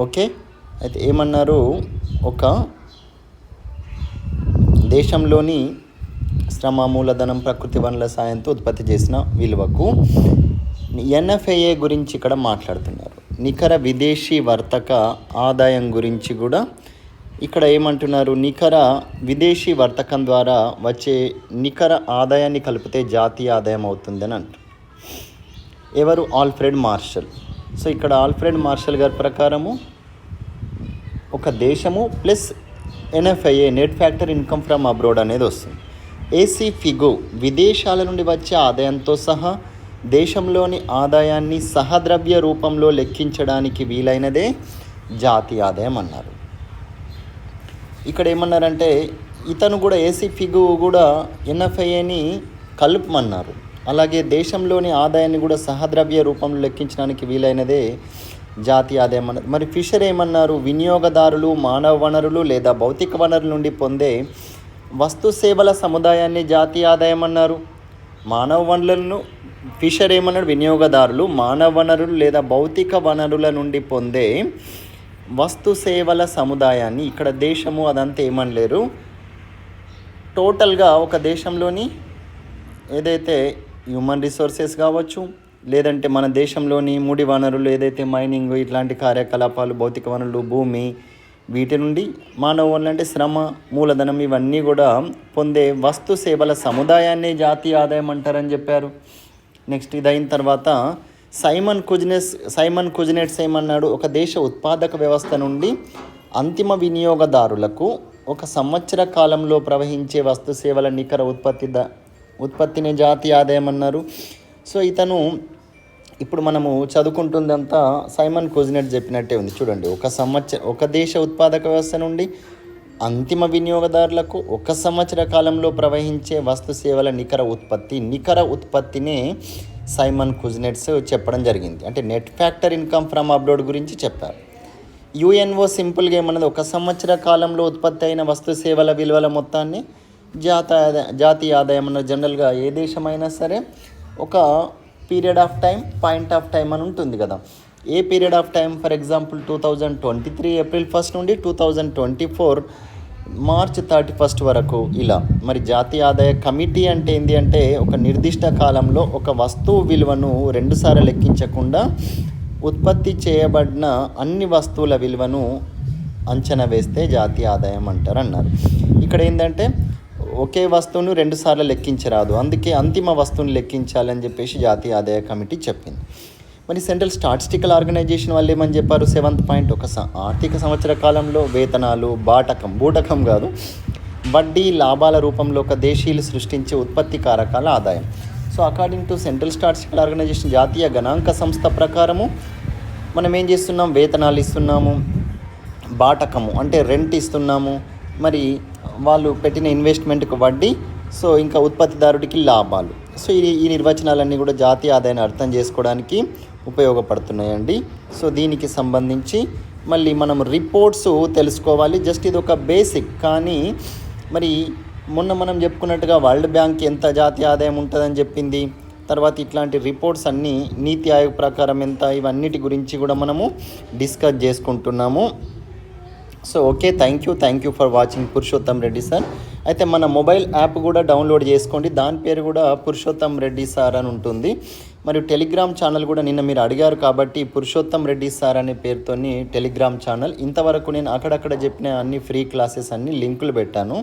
Okay. అయితే ఏమన్నారు, ఒక దేశంలోని శ్రమ, మూలధనం, ప్రకృతి వనరుల సాయంతో ఉత్పత్తి చేసిన విలువకు ఎన్ఎఫ్ఐఏ గురించి ఇక్కడ మాట్లాడుతున్నారు. నికర విదేశీ వర్తక ఆదాయం గురించి కూడా ఇక్కడ ఏమంటున్నారు, నికర విదేశీ వర్తకం ద్వారా వచ్చే నికర ఆదాయాన్ని కలిపితే జాతీయ ఆదాయం అవుతుందని అంటారు. ఎవరు? Alfred martial. సో ఇక్కడ ఆల్ఫ్రెడ్ మార్షల్ గారి ప్రకారము ఒక దేశము plus NFIA, net factor income from abroad అనేది వస్తుంది. ఏసీ ఫిగో, విదేశాల నుండి వచ్చే ఆదాయంతో సహా దేశంలోని ఆదాయాన్ని సహద్రవ్య రూపంలో లెక్కించడానికి వీలైనదే జాతీయ ఆదాయం అన్నారు. ఇక్కడ ఏమన్నారంటే ఇతను కూడా ఏసీ ఫిగో కూడా ఎన్ఎఫ్ఐఏని కలుపమన్నారు. అలాగే దేశంలోని ఆదాయాన్ని కూడా సహద్రవ్య రూపంలో లెక్కించడానికి వీలైనదే జాతీయ ఆదాయం అన్నారు. మరి ఫిషర్ ఏమన్నారు, వినియోగదారులు మానవ వనరులు లేదా భౌతిక వనరుల నుండి పొందే వస్తు సేవల సముదాయాన్ని జాతీయ ఆదాయం అన్నారు. మానవ వనరులను ఫిషర్ ఏమన్నాడు, వినియోగదారులు మానవ వనరులు లేదా భౌతిక వనరుల నుండి పొందే వస్తు సేవల సముదాయాన్ని, ఇక్కడ దేశము అదంతా ఏమనలేరు, టోటల్గా ఒక దేశంలోని ఏదైతే హ్యూమన్ రిసోర్సెస్ కావచ్చు, లేదంటే మన దేశంలోని ముడి వనరులు ఏదైతే మైనింగ్ ఇట్లాంటి కార్యకలాపాలు, భౌతిక వనరులు, భూమి, వీటి నుండి మానవ వనరులు అంటే శ్రమ, మూలధనం, ఇవన్నీ కూడా పొందే వస్తు సేవల సముదాయాన్ని జాతీయ ఆదాయం అంటారని చెప్పారు. నెక్స్ట్ ఇది అయిన తర్వాత సైమన్ కుజినెట్స్ ఏమన్నాడు, ఒక దేశ ఉత్పాదక వ్యవస్థ నుండి అంతిమ వినియోగదారులకు ఒక సంవత్సర కాలంలో ప్రవహించే వస్తు సేవల నికర ఉత్పత్తిని జాతీయ ఆదాయం అన్నారు. సో ఇతను ఇప్పుడు మనము చదువుకుంటుందంతా సైమన్ కుజినెట్ చెప్పినట్టే ఉంది. చూడండి, ఒక దేశ ఉత్పాదక వ్యవస్థ నుండి అంతిమ వినియోగదారులకు ఒక సంవత్సర కాలంలో ప్రవహించే వస్తు సేవల నికర ఉత్పత్తినే సైమన్ కుజినెట్స్ చెప్పడం జరిగింది. అంటే net factor income from abroad గురించి చెప్పారు. యుఎన్ఓ సింపుల్గా ఏమన్నది, ఒక సంవత్సర కాలంలో ఉత్పత్తి అయిన వస్తు సేవల విలువల మొత్తాన్ని జాతీయ ఆదాయం అన్న. జనరల్గా ఏ దేశమైనా సరే ఒక period of time, point of time అని ఉంటుంది కదా. A period of time, for example 2023 April 1 నుండి 2024 మార్చ్ 31 వరకు ఇలా. మరి జాతీయ ఆదాయ కమిటీ అంటే ఏంటి అంటే ఒక నిర్దిష్ట కాలంలో ఒక వస్తువు విలువను రెండుసార్లు లెక్కించకుండా ఉత్పత్తి చేయబడిన అన్ని వస్తువుల విలువను అంచనా వేస్తే జాతీయ ఆదాయం అంటారు అన్నారు. ఇక్కడ ఏంటంటే ఒకే వస్తువును రెండుసార్లు లెక్కించరాదు, అందుకే అంతిమ వస్తువుని లెక్కించాలని చెప్పేసి జాతీయ ఆదాయ కమిటీ చెప్పింది. మరి సెంట్రల్ స్టాటిస్టికల్ ఆర్గనైజేషన్ వాళ్ళు ఏమని చెప్పారు, 7th పాయింట్, ఒక ఆర్థిక సంవత్సర కాలంలో వేతనాలు, బూటకం కాదు, వడ్డీ, లాభాల రూపంలో ఒక దేశీయులు సృష్టించే ఉత్పత్తి కారకాల ఆదాయం. So according to central statistical organisation, జాతీయ గణాంక సంస్థ ప్రకారము మనం ఏం చేస్తున్నాం, వేతనాలు ఇస్తున్నాము, బాటకము అంటే రెంట్ ఇస్తున్నాము, మరి వాళ్ళు పెట్టిన ఇన్వెస్ట్మెంట్కి వడ్డీ, సో ఇంకా ఉత్పత్తిదారుడికి లాభాలు. సో ఈ నిర్వచనాలన్నీ కూడా జాతీయ ఆదాయాన్ని అర్థం చేసుకోవడానికి ఉపయోగపడుతున్నాయండి. సో దీనికి సంబంధించి మళ్ళీ మనం రిపోర్ట్స్ తెలుసుకోవాలి. జస్ట్ ఇది ఒక బేసిక్, కానీ మరి మొన్న మనం చెప్పుకున్నట్టుగా వరల్డ్ బ్యాంక్ ఎంత జాతీయ ఆదాయం ఉంటుందని చెప్పింది, తర్వాత ఇట్లాంటి రిపోర్ట్స్ అన్నీ నీతి ఆయోగ్ ప్రకారం ఎంత, ఇవన్నిటి గురించి కూడా మనము డిస్కస్ చేసుకుంటున్నాము. So okay, thank you for watching Purushottam Reddy sir. అయితే మన మొబైల్ యాప్ కూడా డౌన్లోడ్ చేసుకోండి, దాని పేరు కూడా పురుషోత్తం రెడ్డి సార్ అని ఉంటుంది. మరియు టెలిగ్రామ్ ఛానల్ కూడా నిన్న మీరు అడిగారు కాబట్టి పురుషోత్తం రెడ్డి సార్ అనే పేరుతో టెలిగ్రామ్ ఛానల్. ఇంతవరకు నేను అక్కడక్కడ చెప్పిన అన్ని ఫ్రీ క్లాసెస్ అన్ని లింకులు పెట్టాను.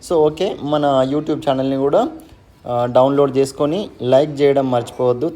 సో ఓకే, మన యూట్యూబ్ ఛానల్ని కూడా డౌన్లోడ్ చేసుకొని లైక్ చేయడం మర్చిపోవద్దు.